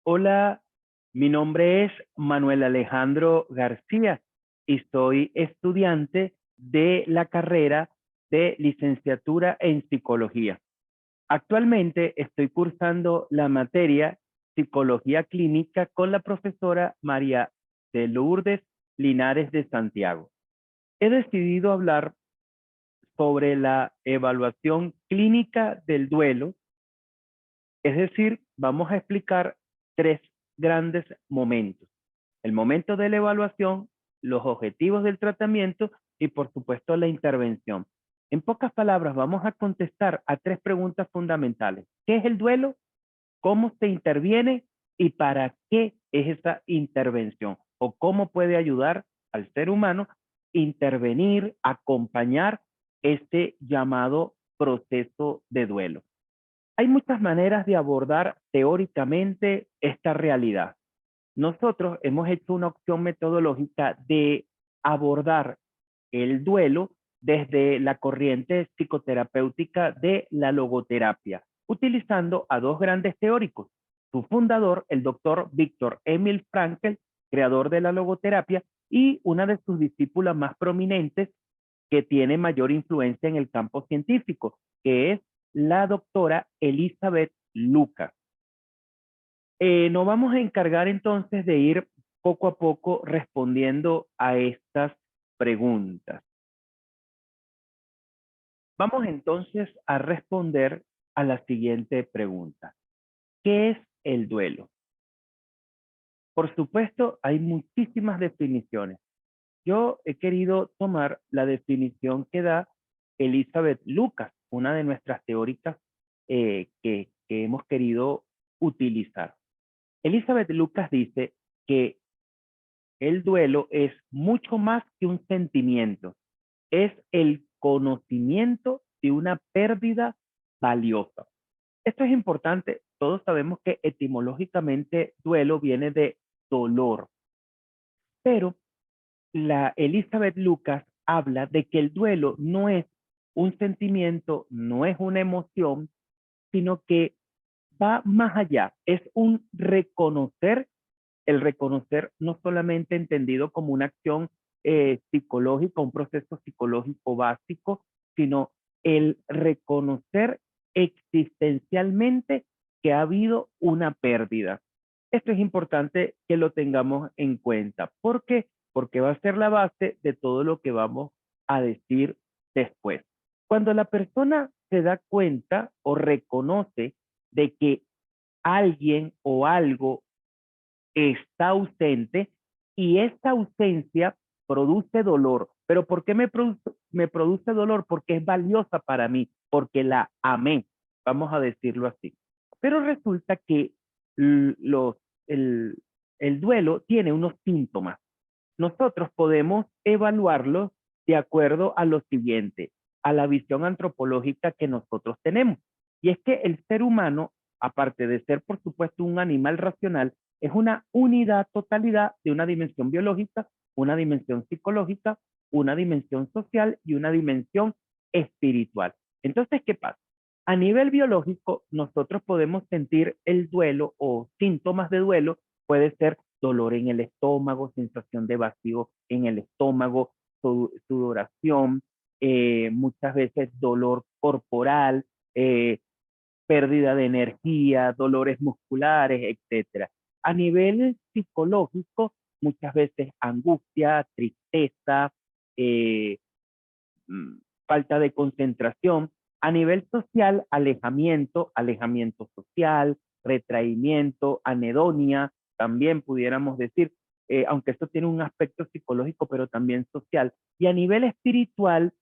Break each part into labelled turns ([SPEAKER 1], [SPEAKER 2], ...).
[SPEAKER 1] Hola, mi nombre es Manuel Alejandro García y soy estudiante de la carrera de licenciatura en psicología. Actualmente estoy cursando la materia Psicología Clínica con la profesora María de Lourdes Linares de Santiago. He decidido hablar sobre la evaluación clínica del duelo. Es decir, vamos a explicar tres grandes momentos: el momento de la evaluación, los objetivos del tratamiento y, por supuesto, la intervención. En pocas palabras, vamos a contestar a tres preguntas fundamentales: ¿qué es el duelo? ¿Cómo se interviene? ¿Y para qué es esa intervención? ¿O cómo puede ayudar al ser humano intervenir, acompañar este llamado proceso de duelo? Hay muchas maneras de abordar teóricamente esta realidad. Nosotros hemos hecho una opción metodológica de abordar el duelo desde la corriente psicoterapéutica de la logoterapia, utilizando a dos grandes teóricos. Su fundador, el doctor Viktor Emil Frankl, creador de la logoterapia, y una de sus discípulas más prominentes que tiene mayor influencia en el campo científico, que es la doctora Elizabeth Lucas. Nos vamos a encargar entonces de ir poco a poco respondiendo a estas preguntas. Vamos entonces a responder a la siguiente pregunta: ¿qué es el duelo? Por supuesto, hay muchísimas definiciones. Yo he querido tomar la definición que da Elizabeth Lucas, una de nuestras teóricas que hemos querido utilizar. Elizabeth Lucas dice que el duelo es mucho más que un sentimiento, es el conocimiento de una pérdida valiosa. Esto es importante. Todos sabemos que etimológicamente duelo viene de dolor, pero la Elizabeth Lucas habla de que el duelo no es un sentimiento, no es una emoción, sino que va más allá. Es un reconocer, el reconocer no solamente entendido como una acción psicológica, un proceso psicológico básico, sino el reconocer existencialmente que ha habido una pérdida. Esto es importante que lo tengamos en cuenta. ¿Por qué? Porque va a ser la base de todo lo que vamos a decir después. Cuando la persona se da cuenta o reconoce de que alguien o algo está ausente y esta ausencia produce dolor. ¿Pero por qué me produce dolor? Porque es valiosa para mí, porque la amé, vamos a decirlo así. Pero resulta que los, el, el duelo tiene unos síntomas. Nosotros podemos evaluarlos de acuerdo a lo siguiente, a la visión antropológica que nosotros tenemos. Y es que el ser humano, aparte de ser, por supuesto, un animal racional, es una unidad, totalidad de una dimensión biológica, una dimensión psicológica, una dimensión social y una dimensión espiritual. Entonces, ¿qué pasa? A nivel biológico, nosotros podemos sentir el duelo o síntomas de duelo. Puede ser dolor en el estómago, sensación de vacío en el estómago, sudoración, muchas veces dolor corporal, pérdida de energía, dolores musculares, etcétera. A nivel psicológico, muchas veces angustia, tristeza, eh, falta de concentración. A nivel social, alejamiento, alejamiento social, retraimiento, anedonia, también pudiéramos decir, aunque esto tiene un aspecto psicológico, pero también social. Y a nivel espiritual,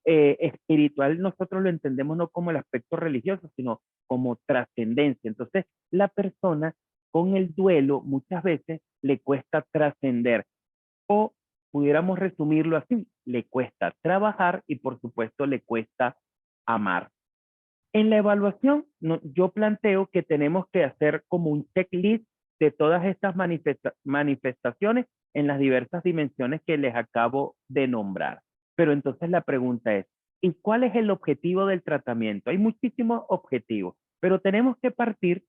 [SPEAKER 1] espiritual nosotros lo entendemos no como el aspecto religioso, sino como trascendencia. Entonces, la persona con el duelo muchas veces le cuesta trascender, o pudiéramos resumirlo así: le cuesta trabajar y por supuesto le cuesta amar. En la evaluación, yo planteo que tenemos que hacer como un checklist de todas estas manifestaciones en las diversas dimensiones que les acabo de nombrar. Pero entonces la pregunta es, ¿y cuál es el objetivo del tratamiento? Hay muchísimos objetivos, pero tenemos que partir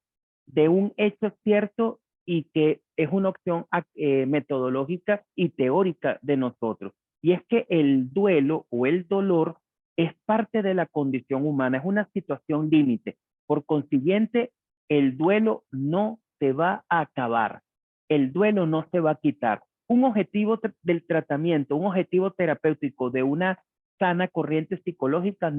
[SPEAKER 1] de un hecho cierto y que es una opción metodológica y teórica de nosotros. Y es que el duelo o el dolor es parte de la condición humana, es una situación límite. Por consiguiente, el duelo no se va a acabar, el duelo no se va a quitar. Un objetivo del tratamiento, un objetivo terapéutico de una sana corriente psicológica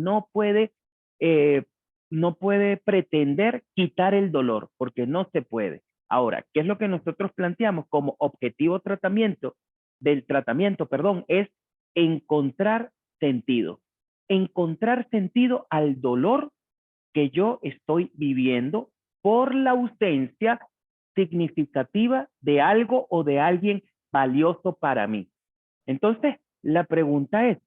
[SPEAKER 1] eh, no puede pretender quitar el dolor, porque no se puede. Ahora, ¿qué es lo que nosotros planteamos como objetivo del tratamiento, perdón, es encontrar sentido. Encontrar sentido al dolor que yo estoy viviendo por la ausencia significativa de algo o de alguien valioso para mí. Entonces, la pregunta es,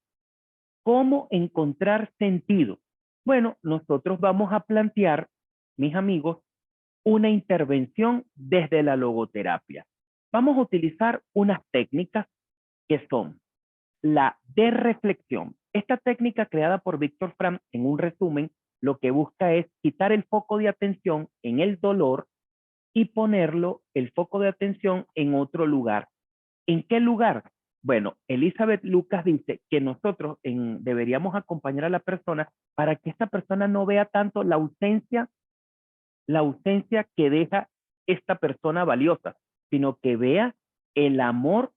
[SPEAKER 1] ¿cómo encontrar sentido? Bueno, nosotros vamos a plantear, mis amigos, una intervención desde la logoterapia. Vamos a utilizar unas técnicas que son la de reflexión. Esta técnica creada por Víctor Frank, en un resumen, lo que busca es quitar el foco de atención en el dolor y ponerlo, el foco de atención, en otro lugar. ¿En qué lugar? Bueno, Elizabeth Lucas dice que nosotros deberíamos acompañar a la persona para que esta persona no vea tanto la ausencia que deja esta persona valiosa, sino que vea el amor,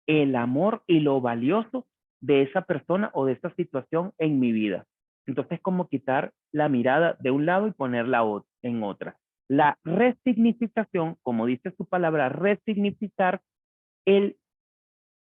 [SPEAKER 1] el amor y lo valioso de esa persona o de esa situación en mi vida. Entonces, como quitar la mirada de un lado y ponerla en otra. La resignificación, como dice su palabra, resignificar el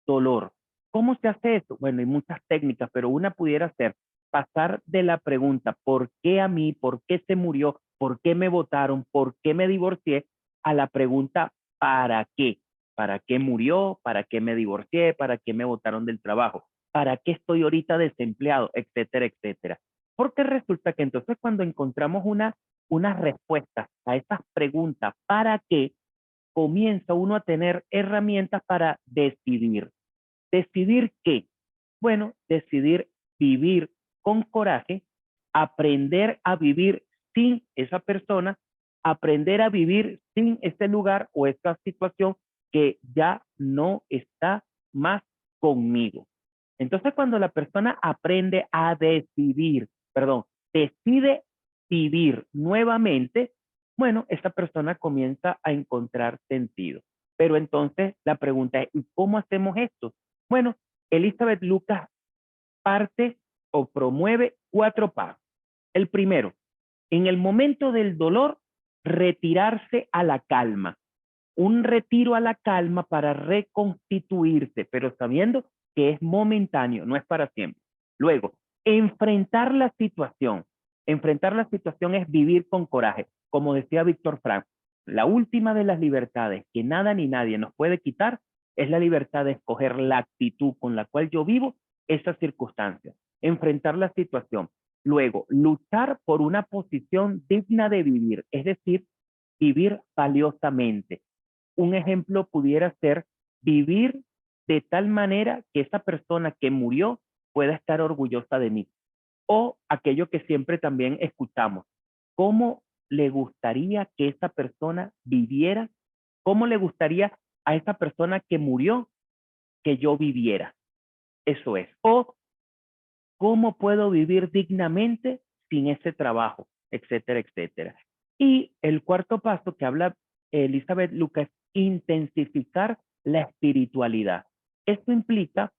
[SPEAKER 1] dolor. ¿Cómo se hace eso? Bueno, hay muchas técnicas, pero una pudiera ser pasar de la pregunta ¿por qué a mí? ¿Por qué se murió? ¿Por qué me votaron? ¿Por qué me divorcié? A la pregunta ¿para qué? ¿Para qué murió? ¿Para qué me divorcié? ¿Para qué me votaron del trabajo? ¿Para qué estoy ahorita desempleado? Etcétera, etcétera. Porque resulta que entonces cuando encontramos unas respuestas a esas preguntas ¿para qué? Comienza uno a tener herramientas para decidir. ¿Decidir qué? Bueno, decidir vivir con coraje, aprender a vivir sin esa persona, aprender a vivir sin ese lugar o esta situación que ya no está más conmigo. Entonces, cuando la persona aprende a decidir, perdón, decide vivir nuevamente, bueno, esa persona comienza a encontrar sentido. Pero entonces la pregunta es, ¿y cómo hacemos esto? Bueno, Elizabeth Lucas parte o promueve 4 pasos. El primero, en el momento del dolor, retirarse a la calma. Un retiro a la calma para reconstituirse, pero sabiendo que es momentáneo, no es para siempre. Luego, enfrentar la situación. Enfrentar la situación es vivir con coraje. Como decía Víctor Frank, la última de las libertades que nada ni nadie nos puede quitar es la libertad de escoger la actitud con la cual yo vivo esas circunstancias. Enfrentar la situación. Luego, luchar por una posición digna de vivir, es decir, vivir valiosamente. Un ejemplo pudiera ser vivir de tal manera que esa persona que murió pueda estar orgullosa de mí. O aquello que siempre también escuchamos, ¿cómo le gustaría que esa persona viviera? ¿Cómo le gustaría a esa persona que murió que yo viviera? Eso es. O ¿cómo puedo vivir dignamente sin ese trabajo? Etcétera, etcétera. Y el cuarto paso que habla Elizabeth Lucas, intensificar la espiritualidad. Esto implica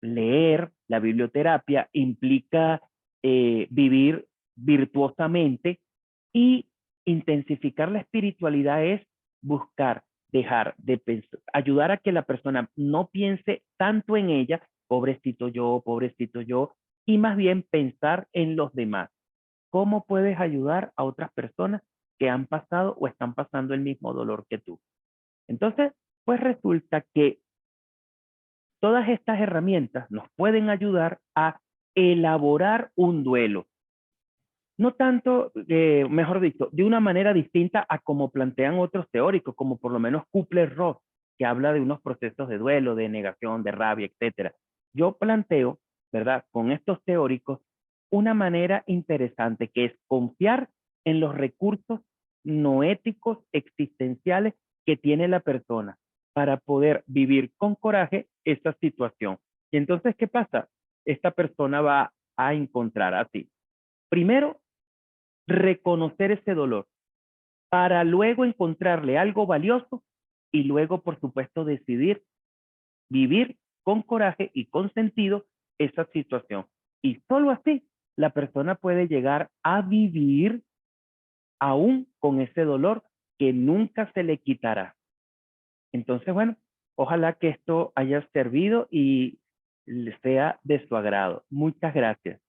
[SPEAKER 1] leer la biblioterapia, implica vivir virtuosamente y intensificar la espiritualidad es buscar, dejar de pensar, ayudar a que la persona no piense tanto en ella, pobrecito yo, y más bien pensar en los demás. ¿Cómo puedes ayudar a otras personas que han pasado o están pasando el mismo dolor que tú? Entonces, pues resulta que todas estas herramientas nos pueden ayudar a elaborar un duelo. No tanto, mejor dicho, de una manera distinta a como plantean otros teóricos, como por lo menos Kubler-Ross, que habla de unos procesos de duelo, de negación, de rabia, etcétera. Yo planteo, ¿verdad?, con estos teóricos, una manera interesante que es confiar en los recursos no éticos, existenciales que tiene la persona para poder vivir con coraje esa situación. Y entonces, ¿qué pasa? Esta persona va a encontrar así. Primero, reconocer ese dolor para luego encontrarle algo valioso y luego, por supuesto, decidir vivir con coraje y con sentido esa situación. Y solo así la persona puede llegar a vivir aún con ese dolor que nunca se le quitará. Entonces, bueno, ojalá que esto haya servido y le sea de su agrado. Muchas gracias.